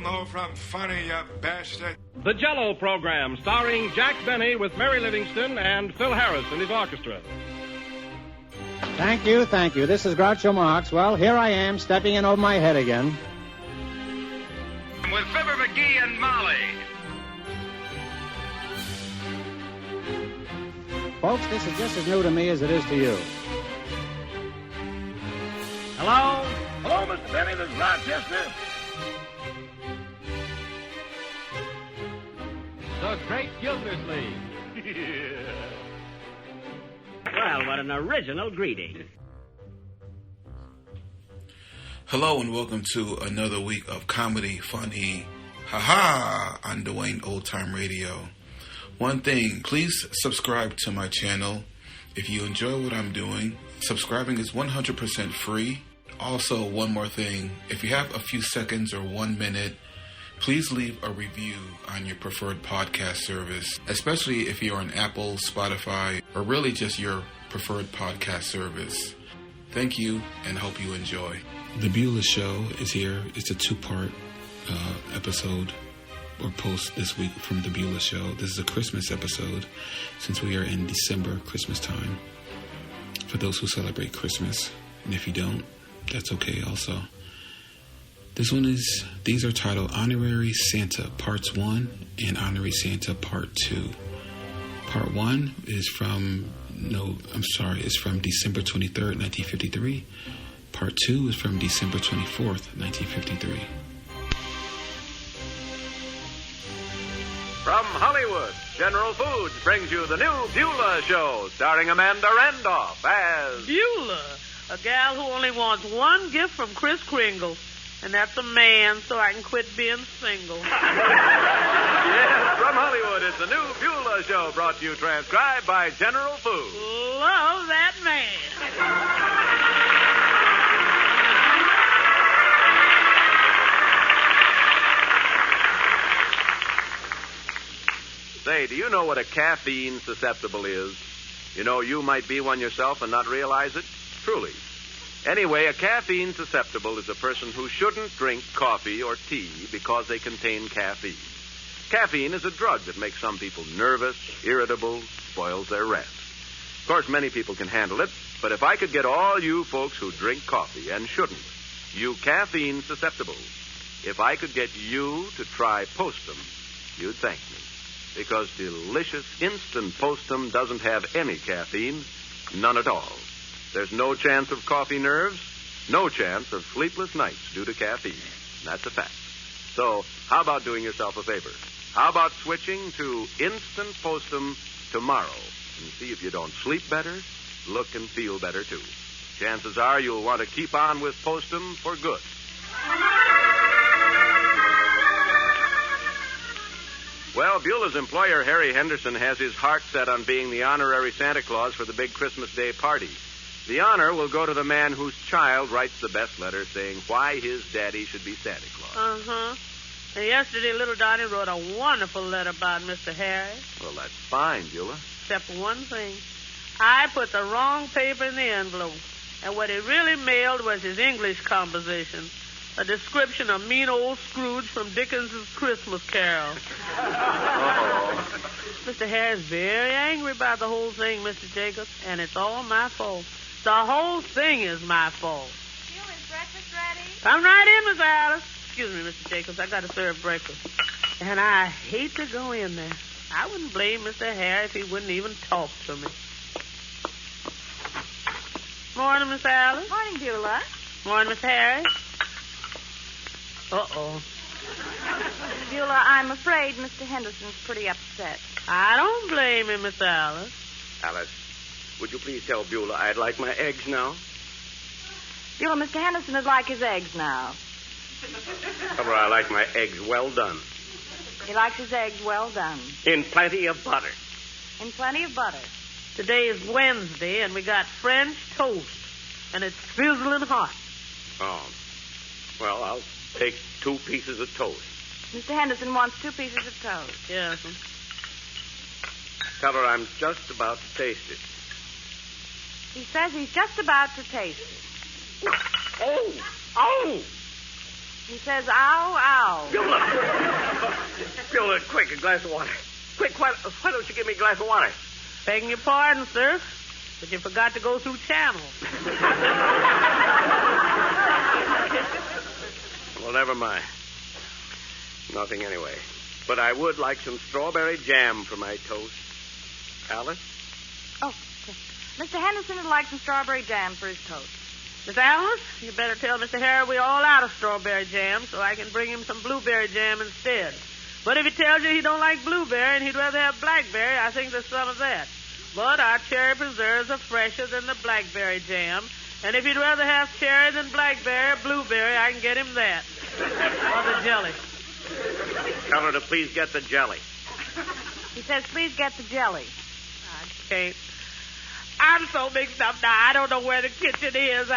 Elmo from Funny, you bastard. The Jell-O program, starring Jack Benny with Mary Livingston and Phil Harris and his orchestra. Thank you. This is Groucho Marx. Well, here I am, stepping in over my head again. With Fibber McGee and Molly. Folks, this is just as new to me as it is to you. Hello? Hello, Mr. Benny, this is Rochester. The Great Gildersleeve. Well, what an original greeting. Hello and welcome to another week of comedy, funny, haha, on Dwayne Old Time Radio. One thing, please subscribe to my channel. If you enjoy what I'm doing, subscribing is 100% free. Also, one more thing, if you have a few seconds or 1 minute, please leave a review on your preferred podcast service, especially if you're on Apple, Spotify, or really just your preferred podcast service. Thank you and hope you enjoy. The Beulah Show is here. It's a two-part episode or post this week from the Beulah Show. This is a Christmas episode since we are in December, Christmas time. For those who celebrate Christmas, and if you don't, that's okay also. These are titled Honorary Santa Parts 1 and Honorary Santa Part 2. Part 1 is from December 23rd, 1953. Part 2 is from December 24th, 1953. From Hollywood, General Foods brings you the new Beulah Show, starring Amanda Randolph as Beulah, a gal who only wants one gift from Kris Kringle. And that's a man, so I can quit being single. Yes, from Hollywood, it's the new Beulah Show, brought to you transcribed by General Foods. Love that man. Say, do you know what a caffeine susceptible is? You know, you might be one yourself and not realize it. Truly. Anyway, a caffeine susceptible is a person who shouldn't drink coffee or tea because they contain caffeine. Caffeine is a drug that makes some people nervous, irritable, spoils their rest. Of course, many people can handle it, but if I could get all you folks who drink coffee and shouldn't, you caffeine susceptible, if I could get you to try Postum, you'd thank me. Because delicious instant Postum doesn't have any caffeine, none at all. There's no chance of coffee nerves, no chance of sleepless nights due to caffeine. That's a fact. So, how about doing yourself a favor? How about switching to Instant Postum tomorrow and see if you don't sleep better, look and feel better, too. Chances are you'll want to keep on with Postum for good. Well, Beulah's employer, Harry Henderson, has his heart set on being the honorary Santa Claus for the big Christmas Day party. The honor will go to the man whose child writes the best letter saying why his daddy should be Santa Claus. Uh-huh. And yesterday, little Donnie wrote a wonderful letter about Mr. Harry. Well, that's fine, Beulah. Except for one thing. I put the wrong paper in the envelope. And what he really mailed was his English composition. A description of mean old Scrooge from Dickens's Christmas Carol. Uh-oh. Mr. Harry's very angry about the whole thing, Mr. Jacobs, and it's all my fault. The whole thing is my fault. Is breakfast ready? Come right in, Miss Alice. Excuse me, Mr. Jacobs. I got to serve breakfast. And I hate to go in there. I wouldn't blame Mr. Harry if he wouldn't even talk to me. Morning, Miss Alice. Morning, Beulah. Morning, Miss Harry. Uh-oh. Beulah, I'm afraid Mr. Henderson's pretty upset. I don't blame him, Miss Alice. Alice, would you please tell Beulah I'd like my eggs now? Beulah, Mr. Henderson would like his eggs now. Tell her I like my eggs well done. He likes his eggs well done. In plenty of butter. In plenty of butter. Today is Wednesday, and we got French toast, and it's sizzling hot. Oh. Well, I'll take 2 pieces of toast. Mr. Henderson wants 2 pieces of toast. Yes. Tell her I'm just about to taste it. He says he's just about to taste it. Oh! Oh! He says, ow, ow. Beulah, quick, a glass of water. Quick, why don't you give me a glass of water? Begging your pardon, sir, but you forgot to go through channels. Well, never mind. Nothing anyway. But I would like some strawberry jam for my toast. Alice? Oh, Mr. Henderson would like some strawberry jam for his toast. Miss Alice, you better tell Mr. Harry we're all out of strawberry jam so I can bring him some blueberry jam instead. But if he tells you he don't like blueberry and he'd rather have blackberry, I think there's some of that. But our cherry preserves are fresher than the blackberry jam. And if he'd rather have cherry than blackberry or blueberry, I can get him that. Or the jelly. Tell her to please get the jelly. He says, please get the jelly. I can't. I'm so mixed up now. I don't know where the kitchen is.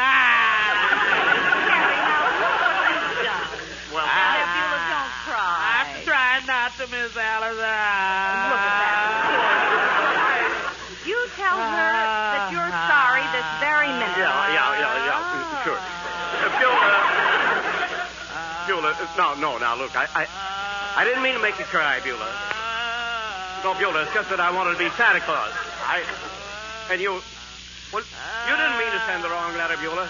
Well, Beulah, don't cry. I'm trying not to, Miss Alice. Look at that. You tell her that you're sorry this very minute. Yeah, sure. Beulah, no, now, look, I didn't mean to make you cry, Beulah. No, Beulah, it's just that I wanted to be Santa Claus. You didn't mean to send the wrong letter, Beulah.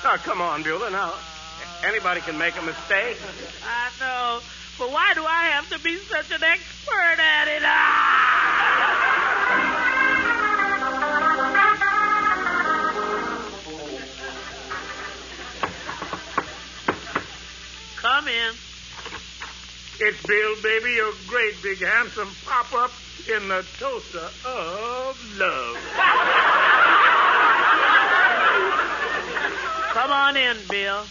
Now, come on, Beulah, now. Anybody can make a mistake. I know, but why do I have to be such an expert at it? Come in. It's Bill, baby, your great big handsome pop-up in the toaster of love. Come on in, Bill.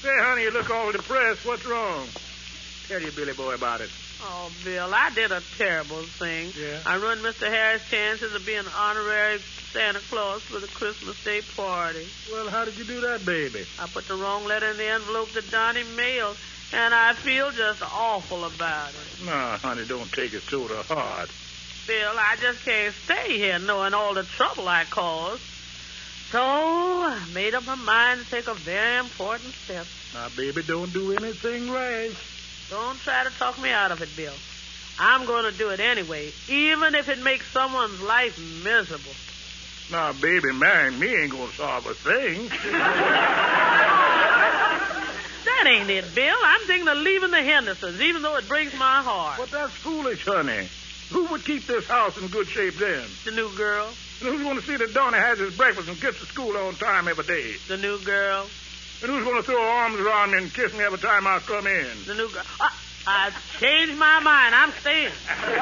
Say, honey, you look all depressed. What's wrong? Tell your Billy boy about it. Oh, Bill, I did a terrible thing. Yeah? I ruined Mr. Harris' chances of being honorary Santa Claus for the Christmas Day party. Well, how did you do that, baby? I put the wrong letter in the envelope that Donnie mailed, and I feel just awful about it. No, honey, don't take it so to heart. Bill, I just can't stay here knowing all the trouble I caused. So I made up my mind to take a very important step. Now, baby, don't do anything rash. Don't try to talk me out of it, Bill. I'm going to do it anyway, even if it makes someone's life miserable. Now, baby, marrying me ain't going to solve a thing. That ain't it, Bill. I'm thinking of leaving the Hendersons, even though it breaks my heart. But that's foolish, honey. Who would keep this house in good shape then? The new girl. And who's going to see that Donnie has his breakfast and gets to school on time every day? The new girl. And who's going to throw her arms around me and kiss me every time I come in? The new girl. I've changed my mind. I'm staying. Atta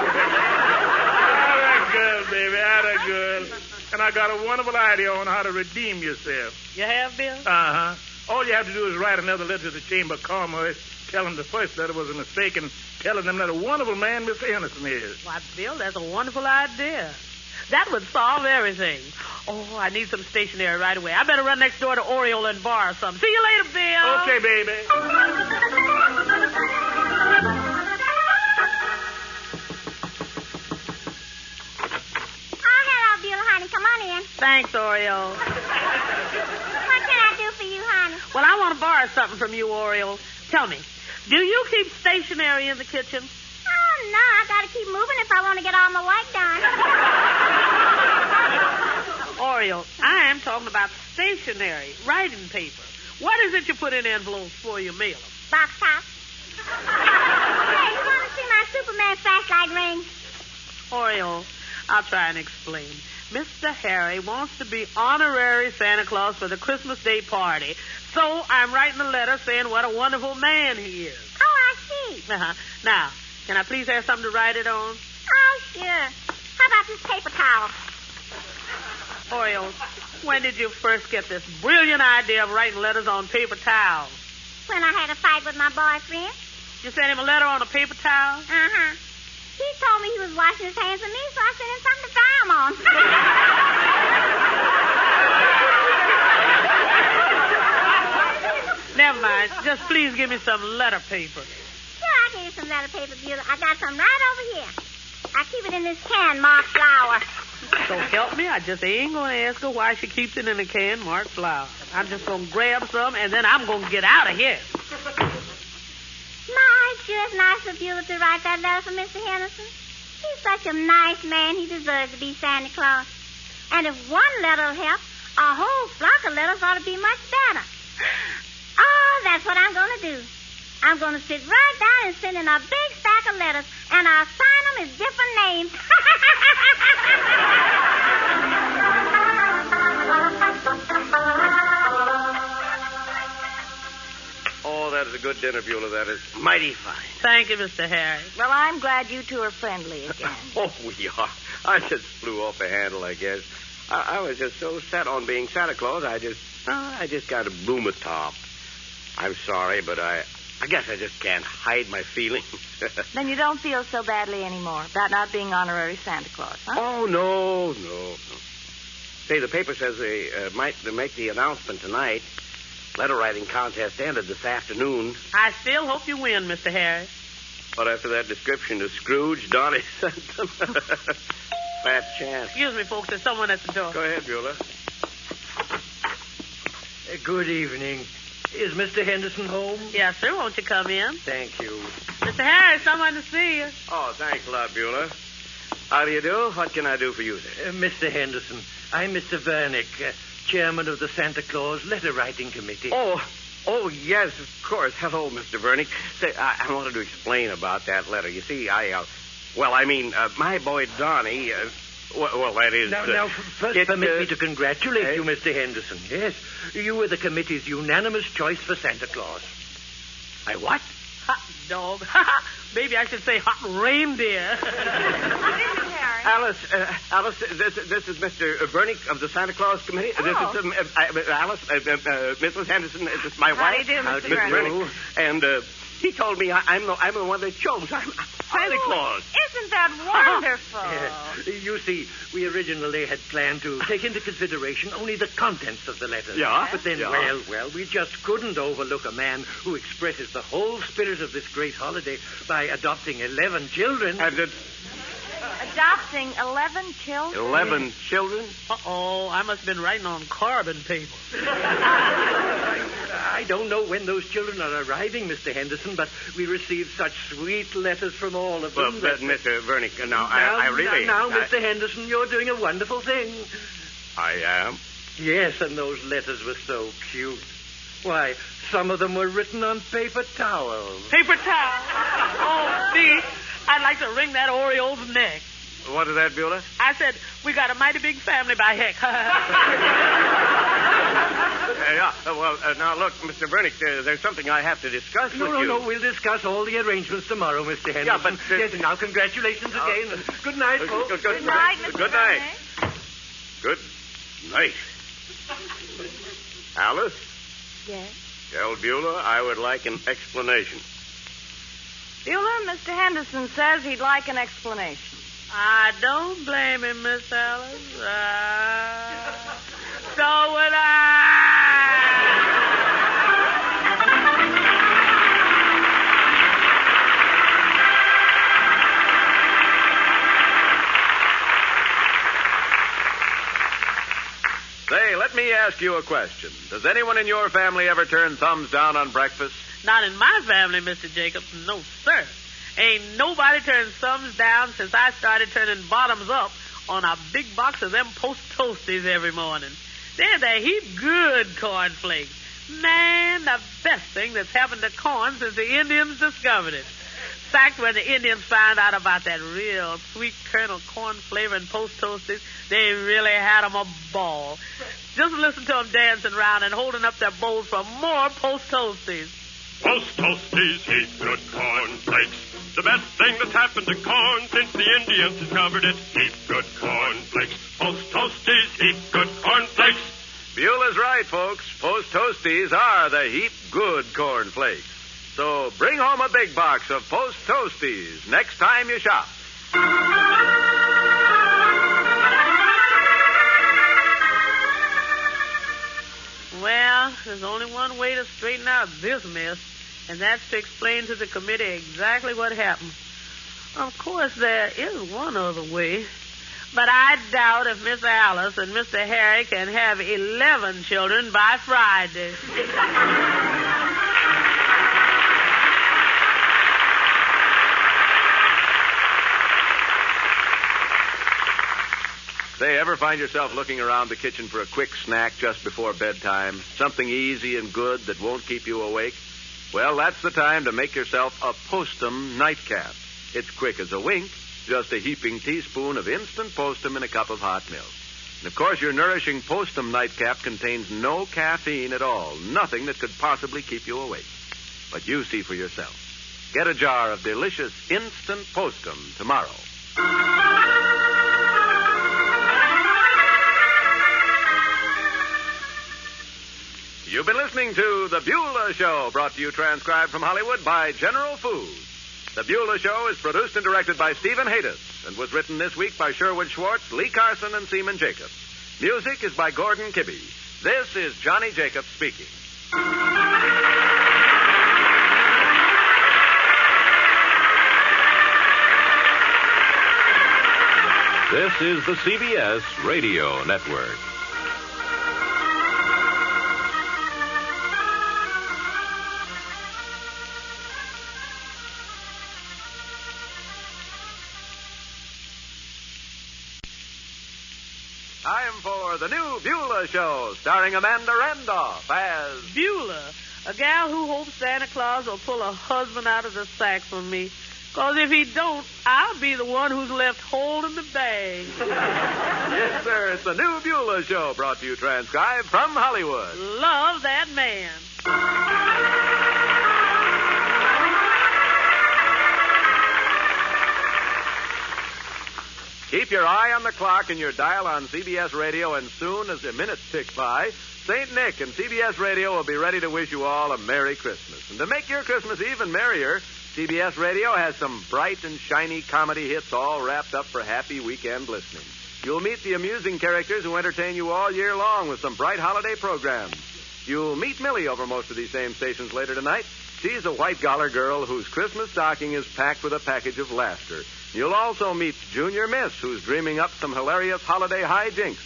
girl, baby, atta girl. And I got a wonderful idea on how to redeem yourself. You have, Bill? Uh-huh. All you have to do is write another letter to the Chamber of Commerce, telling the first letter was a mistake, and telling them that a wonderful man Mr. Henderson is. Why, Bill, that's a wonderful idea. That would solve everything. Oh, I need some stationery right away. I better run next door to Oriole and borrow some. See you later, Bill. Okay, baby. Oh, hello, Beulah, honey. Come on in. Thanks, Oriole. What can I do for you, honey? Well, I want to borrow something from you, Oriole. Tell me, do you keep stationery in the kitchen? Oh, no, I got to keep moving if I want to get all my work done. Oriole, I am talking about stationery, writing paper. What is it you put in envelopes before you mail them? Box top. Hey, you want to see my Superman flashlight ring? Oriole, I'll try and explain. Mr. Harry wants to be honorary Santa Claus for the Christmas Day party. So I'm writing a letter saying what a wonderful man he is. Oh, I see. Now, can I please have something to write it on? Oh, sure. How about this paper towel? Oriole, when did you first get this brilliant idea of writing letters on paper towels? When I had a fight with my boyfriend. You sent him a letter on a paper towel? Uh-huh. He told me he was washing his hands with me, so I sent him something to dry them on. Never mind. Just please give me some letter paper. Sure, I'll give you some letter paper, Beulah. I got some right over here. I keep it in this can marked flour. So help me, I just ain't going to ask her why she keeps it in a can marked flour. I'm just going to grab some, and then I'm going to get out of here. My, it sure is nice of Beulah to write that letter for Mr. Henderson. He's such a nice man, he deserves to be Santa Claus. And if one letter will help, a whole flock of letters ought to be much better. Oh, that's what I'm going to do. I'm going to sit right down and send in a big stack of letters, and I'll sign them as different names. Oh, that is a good dinner, Beulah. That is mighty fine. Thank you, Mr. Harry. Well, I'm glad you two are friendly again. Oh, we are. I just flew off the handle, I guess. I was just so set on being Santa Claus, I just got a bloom at top. I'm sorry, but I guess I just can't hide my feelings. Then you don't feel so badly anymore about not being honorary Santa Claus, huh? Oh, no. Say, the paper says they might make the announcement tonight. Letter writing contest ended this afternoon. I still hope you win, Mr. Harry. But after that description of Scrooge, Donnie sent them. Fat chance. Excuse me, folks. There's someone at the door. Go ahead, Beulah. Good evening. Is Mr. Henderson home? Yes, sir. Won't you come in? Thank you. Mr. Harry, someone to see you. Oh, thanks a lot, Beulah. How do you do? What can I do for you, sir? Mr. Henderson, I'm Mr. Vernick, chairman of the Santa Claus Letter Writing Committee. Oh, yes, of course. Hello, Mr. Vernick. Say, I wanted to explain about that letter. You see, my boy Donnie, that is... Now, first permit me to congratulate you, Mr. Henderson. Yes, you were the committee's unanimous choice for Santa Claus. I what? Hot dog. Maybe I should say hot reindeer. What is it, Harry? Alice, this is Mr. Vernick of the Santa Claus Committee. Oh. This is Alice, Mrs. Henderson. This is my How do wife. you do, Mr. Vernick. And he told me I'm the one that chose. I'm Santa Claus. Isn't that wonderful? Yes. You see, we originally had planned to take into consideration only the contents of the letter. Yeah. But then, well, we just couldn't overlook a man who expresses the whole spirit of this great holiday by adopting 11 children. Adopting 11 children? 11 children? Uh-oh, I must have been writing on carbon paper. I don't know when those children are arriving, Mr. Henderson, but we received such sweet letters from all of them. Well, Mr. Vernick, I really... Now, Mr. Henderson, you're doing a wonderful thing. I am? Yes, and those letters were so cute. Why, some of them were written on paper towels. Paper towel? Oh, see, I'd like to wring that Oriole's neck. What is that, Beulah? I said, we got a mighty big family by heck. Now, look, Mr. Vernick, there's something I have to discuss with you. No, we'll discuss all the arrangements tomorrow, Mr. Henderson. Yeah, but... yes, now, congratulations again. Good night, folks. Good night, Mr. Good night. Good night. Alice? Yes? Tell Beulah I would like an explanation. Beulah, Mr. Henderson says he'd like an explanation. I don't blame him, Miss Alice. So would I. Say, let me ask you a question. Does anyone in your family ever turn thumbs down on breakfast? Not in my family, Mr. Jacobs. No, sir. Ain't nobody turned thumbs down since I started turning bottoms up on a big box of them Post Toasties every morning. They're the heap good cornflakes. Man, the best thing that's happened to corn since the Indians discovered it. In fact, when the Indians found out about that real sweet kernel corn flavoring Post Toasties, they really had 'em a ball. Just listen to 'em dancing around and holding up their bowls for more Post Toasties. Post Toasties, heap good cornflakes. The best thing that's happened to corn since the Indians discovered it. Heap good cornflakes. Post Toasties, heap good cornflakes. Beulah's right, folks. Post Toasties are the heap good cornflakes. So bring home a big box of Post Toasties next time you shop. Well, there's only one way to straighten out this mess, and that's to explain to the committee exactly what happened. Of course, there is one other way. But I doubt if Miss Alice and Mr. Harry can have 11 children by Friday. Say, ever find yourself looking around the kitchen for a quick snack just before bedtime? Something easy and good that won't keep you awake? Well, that's the time to make yourself a Postum nightcap. It's quick as a wink, just a heaping teaspoon of instant Postum in a cup of hot milk. And, of course, your nourishing Postum nightcap contains no caffeine at all, nothing that could possibly keep you awake. But you see for yourself. Get a jar of delicious instant Postum tomorrow. You've been listening to The Beulah Show, brought to you transcribed from Hollywood by General Foods. The Beulah Show is produced and directed by Stephen Haydes and was written this week by Sherwood Schwartz, Lee Carson, and Seaman Jacobs. Music is by Gordon Kibbe. This is Johnny Jacobs speaking. This is the CBS Radio Network. Time for the new Beulah Show, starring Amanda Randolph as Beulah, a gal who hopes Santa Claus will pull her husband out of the sack for me. Because if he don't, I'll be the one who's left holding the bag. Yes, sir, it's the new Beulah Show, brought to you transcribed from Hollywood. Love that man. Keep your eye on the clock and your dial on CBS Radio, and soon as the minutes tick by, St. Nick and CBS Radio will be ready to wish you all a Merry Christmas. And to make your Christmas even merrier, CBS Radio has some bright and shiny comedy hits all wrapped up for happy weekend listening. You'll meet the amusing characters who entertain you all year long with some bright holiday programs. You'll meet Millie over most of these same stations later tonight. She's a white-collar girl whose Christmas stocking is packed with a package of laughter. You'll also meet Junior Miss, who's dreaming up some hilarious holiday hijinks.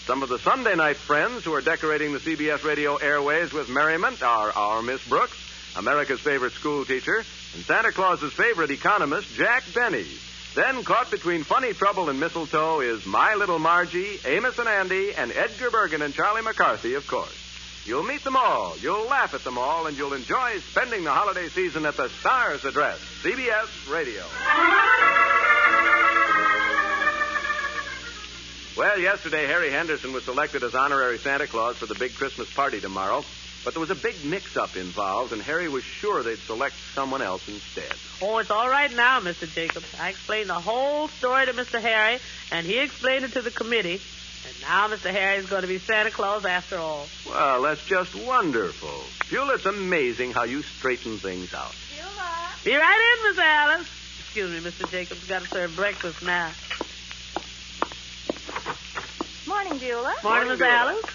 Some of the Sunday night friends who are decorating the CBS Radio airways with merriment are our Miss Brooks, America's favorite school teacher, and Santa Claus's favorite economist, Jack Benny. Then, caught between funny trouble and mistletoe, is My Little Margie, Amos and Andy, and Edgar Bergen and Charlie McCarthy, of course. You'll meet them all, you'll laugh at them all, and you'll enjoy spending the holiday season at the Star's address, CBS Radio. Well, yesterday, Harry Henderson was selected as honorary Santa Claus for the big Christmas party tomorrow, but there was a big mix-up involved, and Harry was sure they'd select someone else instead. Oh, it's all right now, Mr. Jacobs. I explained the whole story to Mr. Harry, and he explained it to the committee. And now Mr. Harry's going to be Santa Claus after all. Well, that's just wonderful. Beulah, it's amazing how you straighten things out. Beulah. Be right in, Miss Alice. Excuse me, Mr. Jacobs. Got to serve breakfast now. Morning, Beulah. Morning, Miss Alice.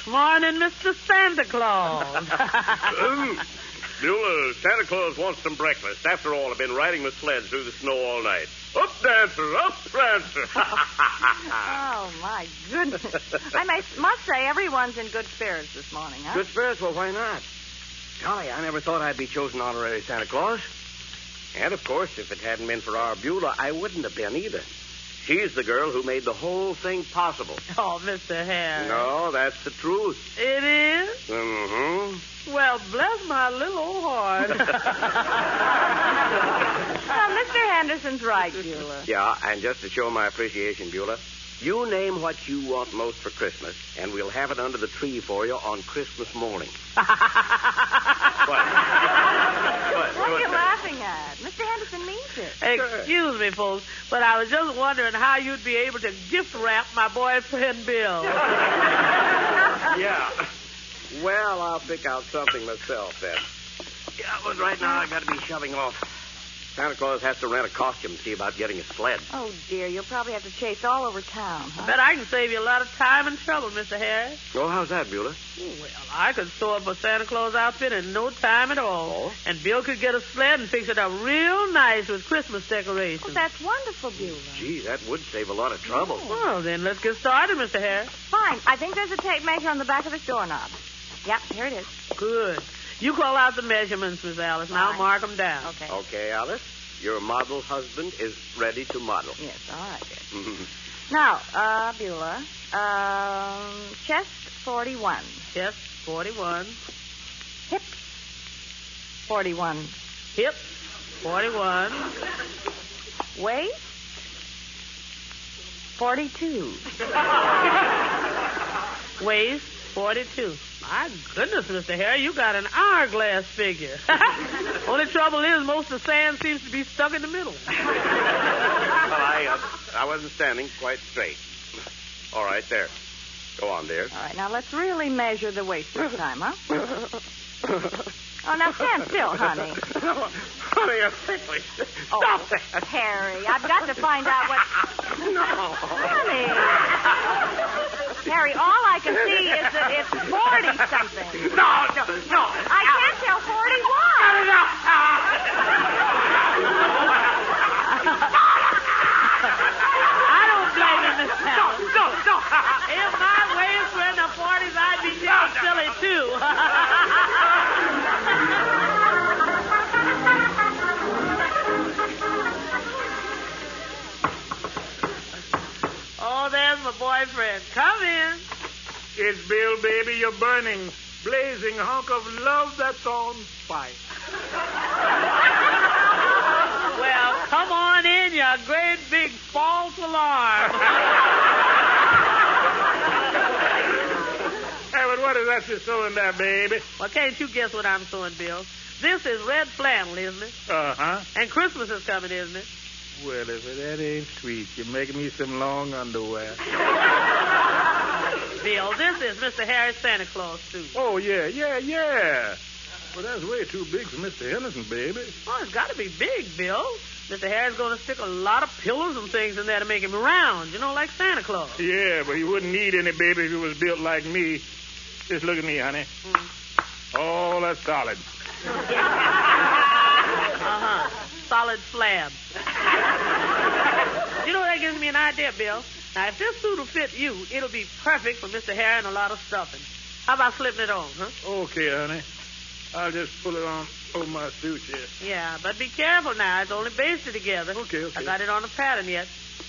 Morning, Mr. Santa Claus. Beulah, Santa Claus wants some breakfast. After all, I've been riding the sled through the snow all night. Up, Dancer! Up, Prancer! Oh, my goodness. I must say, everyone's in good spirits this morning, huh? Good spirits? Well, why not? Golly, I never thought I'd be chosen honorary Santa Claus. And, of course, if it hadn't been for our Beulah, I wouldn't have been either. She's the girl who made the whole thing possible. Oh, Mr. Harry. No, that's the truth. It is? Mm-hmm. Well, bless my little old heart. Well, Mr. Henderson's right, Beulah. Yeah, and just to show my appreciation, Beulah, you name what you want most for Christmas, and we'll have it under the tree for you on Christmas morning. What are you laughing at? Mr. Henderson means it. Excuse me, folks, but I was just wondering how you'd be able to gift wrap my boyfriend Bill. Yeah. Well, I'll pick out something myself then. Yeah, but right now I've got to be shoving off. Santa Claus has to rent a costume to see about getting a sled. Oh, dear. You'll probably have to chase all over town, huh? I bet I can save you a lot of time and trouble, Mr. Harris. Oh, how's that, Beulah? Well, I could sew up a Santa Claus outfit in no time at all. Oh? And Bill could get a sled and fix it up real nice with Christmas decorations. Oh, that's wonderful, Beulah. Gee, that would save a lot of trouble. Well, then let's get started, Mr. Harris. Fine. I think there's a tape measure on the back of this doorknob. Yep, here it is. Good. You call out the measurements, Miss Alice, and I'll mark them down. Okay. Okay, Alice. Your model husband is ready to model. Yes, all right, dear. Now, Beulah, chest 41. Chest 41. Hip 41. Hip 41. Waist 42. Waist 42. My goodness, Mr. Harry, you got an hourglass figure. Only trouble is most of the sand seems to be stuck in the middle. Well, I wasn't standing quite straight. All right, there. Go on, dear. All right, now let's really measure the waist this time, huh? Oh, now stand still, honey. Honey, you're sickly. Stop that. Harry, I've got to find out what... No. Honey. Harry, all I can see is that it's 40-something. No. I can't tell 41. No. I don't blame you, Miss Alice. No. If my waist were in the 40s, I'd be getting silly, too. Oh, there's my boyfriend. Come in. It's Bill, baby. You're burning. Blazing hunk of love that's on fire. Well, come on in, you great big false alarm. Hey, but what is that you're sewing there, baby? Well, can't you guess what I'm sewing, Bill? This is red flannel, isn't it? Uh-huh. And Christmas is coming, isn't it? Well, if that ain't sweet, you're making me some long underwear. Bill, this is Mr. Harry's Santa Claus suit. Oh, yeah. Well, that's way too big for Mr. Henderson, baby. Oh, it's got to be big, Bill. Mr. Harry's going to stick a lot of pillows and things in there to make him round, like Santa Claus. Yeah, but he wouldn't need any, baby, if he was built like me. Just look at me, honey. Oh, that's solid. Uh-huh. Solid slab. That gives me an idea, Bill. Now, if this suit will fit you, it'll be perfect for Mr. Harry and a lot of stuffing. How about slipping it on, huh? Okay, honey. I'll just pull it on over my suit here. Yeah, but be careful now. It's only basted together. Okay. I got it on the pattern yet.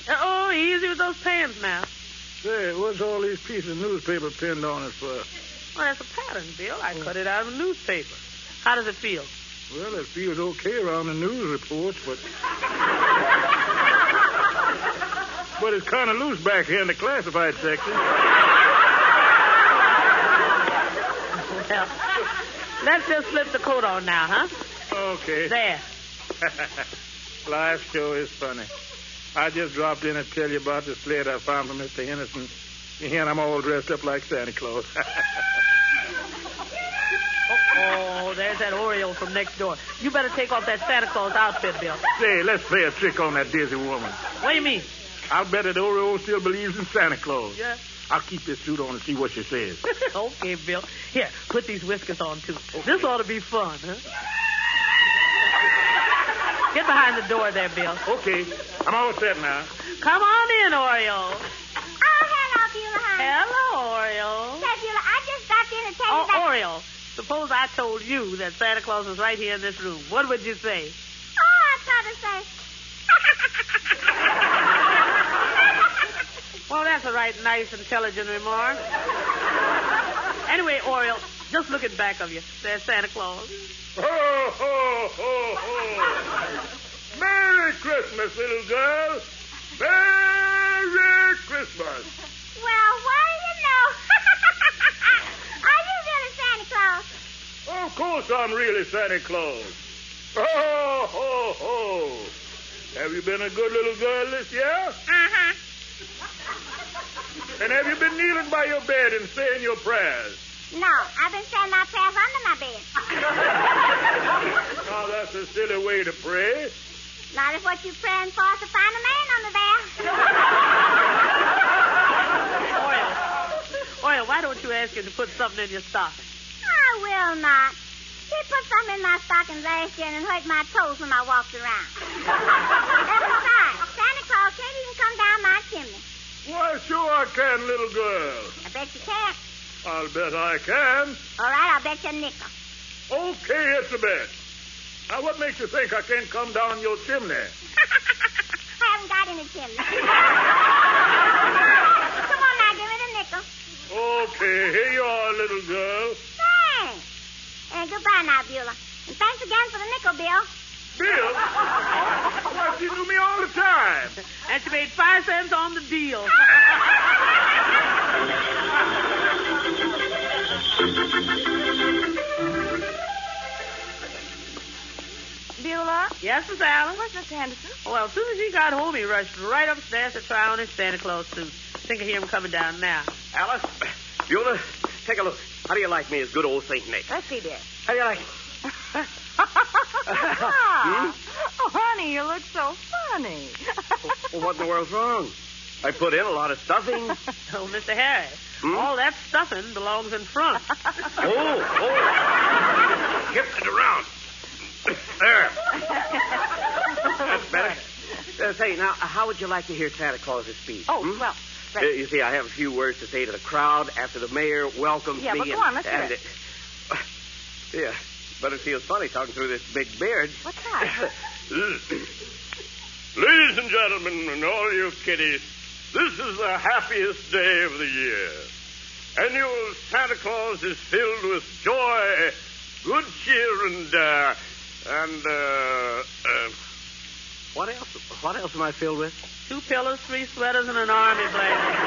Oh, easy with those pants now. Say, what's all these pieces of newspaper pinned on it for? Well, that's a pattern, Bill. I cut it out of a newspaper. How does it feel? Well, it feels okay around the news reports, but... But it's kind of loose back here in the classified section. Well, let's just slip the coat on now, huh? Okay. There. Life sure is funny. I just dropped in and tell you about the sled I found from Mr. Henderson. And I'm all dressed up like Santa Claus. Oh, there's that Oriole from next door. You better take off that Santa Claus outfit, Bill. Say, let's play a trick on that dizzy woman. What do you mean? I'll bet that Oriole still believes in Santa Claus. Yeah. I'll keep this suit on and see what she says. Okay, Bill. Here, put these whiskers on, too. Okay. This ought to be fun, huh? Get behind the door there, Bill. Okay. I'm all set now. Come on in, Oriole. Oh, hello, Beulah, honey. Hello, Oriole. Say, Beulah, I just stopped in to tell you that... Oh, Oriole, suppose I told you that Santa Claus was right here in this room. What would you say? Oh, I'd probably say... Well, that's a right nice, intelligent remark. Anyway, Oriole, just look at back of you. There's Santa Claus. Ho, ho, ho, ho. Merry Christmas, little girl. Merry Christmas. Well, what do you know? Are you really Santa Claus? Of course I'm really Santa Claus. Ho, ho, ho. Have you been a good little girl this year? Uh-huh. And have you been kneeling by your bed and saying your prayers? No, I've been saying my prayers under my bed. Now, that's a silly way to pray. Not if what you're praying for is to find a man under there. Oil, why don't you ask him to put something in your stocking? I will not. He put something in my stocking last year and it hurt my toes when I walked around. And besides, Santa Claus can't even come down my chimney. Why, sure I can, little girl. I bet you can't. I'll bet I can. All right, I'll bet you a nickel. Okay, it's a bet. Now, what makes you think I can't come down your chimney? I haven't got any chimney. Come on now, give me the nickel. Okay, here you are, little girl. Thanks. And goodbye now, Beulah. And thanks again for the nickel, Bill. Bill? Why, she knew me all the time. And she made 5 cents on the deal. Beulah? Yes, Miss Allen? Where's Mr. Henderson? Well, as soon as he got home, he rushed right upstairs to try on his Santa Claus suit. I think I hear him coming down now. Alice, Beulah, take a look. How do you like me as good old St. Nick? Let's see, dear. How do you like... Oh, honey, you look so funny. Well, what in the world's wrong? I put in a lot of stuffing. Oh, Mr. Harry, all that stuffing belongs in front. Oh. Shift it around. There. That's better. Say, now, how would you like to hear Santa Claus's speech? Oh, well, right. You see, I have a few words to say to the crowd after the mayor welcomes Yeah, me. but go on, let's hear it. Yeah, but it feels funny talking through this big beard. What's that? Ladies and gentlemen, and all you kiddies, this is the happiest day of the year. Annual Santa Claus is filled with joy, good cheer, and what else? What else am I filled with? 2 pillows, 3 sweaters, and an army blanket.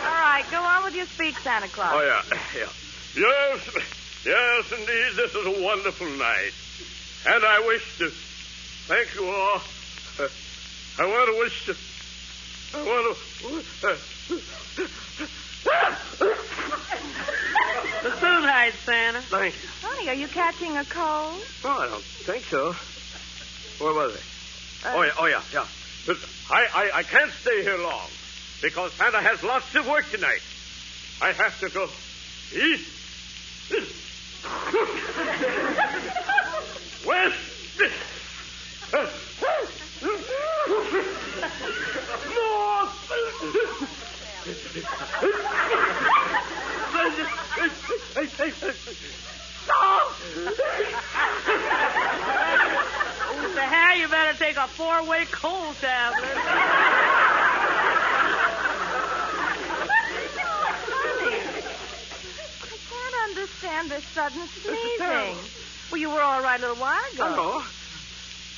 All right, go on with your speech, Santa Claus. Oh, yeah. Yes, indeed, this is a wonderful night. And I wish to thank you all. I want The soon hide, Santa. Thanks. Honey, are you catching a cold? Oh, I don't think so. Where was it? Oh, yeah. Listen, I can't stay here long because Santa has lots of work tonight. I have to go east, west, north. Mr. Harry, you better take a 4-way cold tablet. I can't understand this sudden sneezing. Well, you were all right a little while ago. Hello.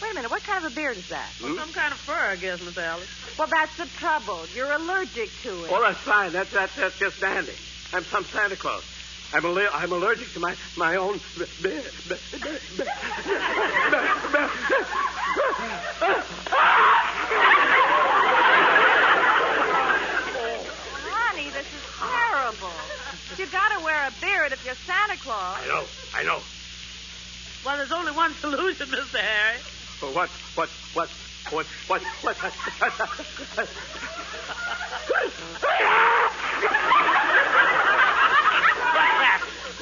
Wait a minute, what kind of a beard is that? Well, some kind of fur, I guess, Miss Alice. Well, that's the trouble. You're allergic to it. Well, that's fine. That's just dandy. I'm some Santa Claus. I'm allergic to my own Honey, this is terrible. You gotta wear a beard if you're Santa Claus. I know. Well, there's only one solution, Mr. Harry. What?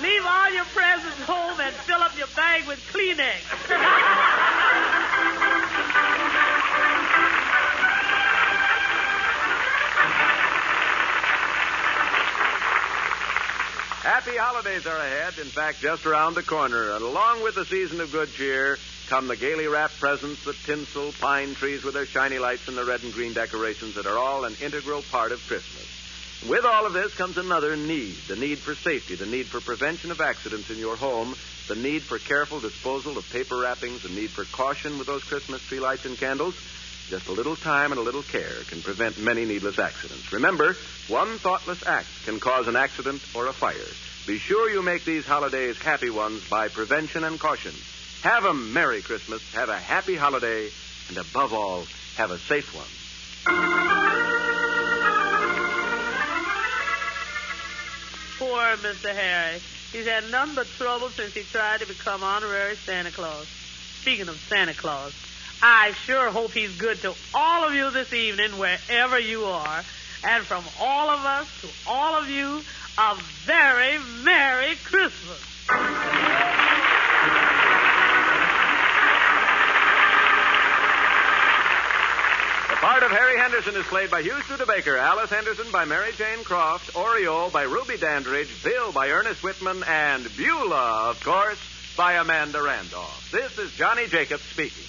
Leave all your presents home and fill up your bag with Kleenex. Happy holidays are ahead, in fact, just around the corner. And along with the season of good cheer come the gaily wrapped presents, the tinsel, pine trees with their shiny lights, and the red and green decorations that are all an integral part of Christmas. With all of this comes another need, the need for safety, the need for prevention of accidents in your home, the need for careful disposal of paper wrappings, the need for caution with those Christmas tree lights and candles. Just a little time and a little care can prevent many needless accidents. Remember, one thoughtless act can cause an accident or a fire. Be sure you make these holidays happy ones by prevention and caution. Have a Merry Christmas, have a happy holiday, and above all, have a safe one. Poor Mr. Harry. He's had none but trouble since he tried to become Honorary Santa Claus. speaking of Santa Claus, I sure hope he's good to all of you this evening, wherever you are. And from all of us to all of you, a very Merry Christmas. The part of Harry Henderson is played by Hugh Studebaker, Alice Henderson by Mary Jane Croft, Oriole by Ruby Dandridge, Bill by Ernest Whitman, and Beulah, of course, by Amanda Randolph. This is Johnny Jacobs speaking.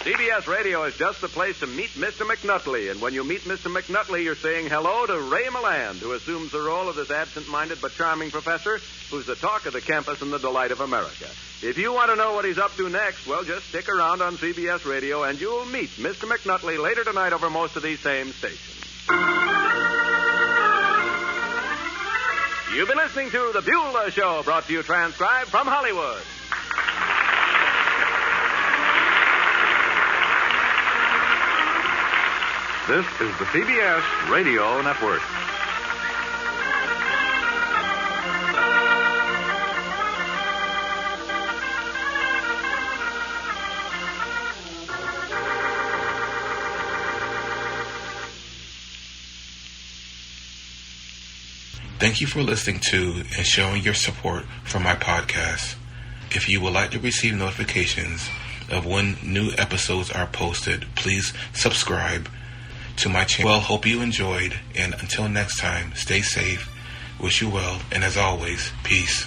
CBS Radio is just the place to meet Mr. McNutley. And when you meet Mr. McNutley, you're saying hello to Ray Milland, who assumes the role of this absent-minded but charming professor who's the talk of the campus and the delight of America. If you want to know what he's up to next, well, just stick around on CBS Radio and you'll meet Mr. McNutley later tonight over most of these same stations. You've been listening to The Beulah Show, brought to you transcribed from Hollywood. This is the CBS Radio Network. Thank you for listening to and showing your support for my podcast. If you would like to receive notifications of when new episodes are posted, please subscribe to my channel. Well, hope you enjoyed, and until next time, stay safe, wish you well, and as always, peace.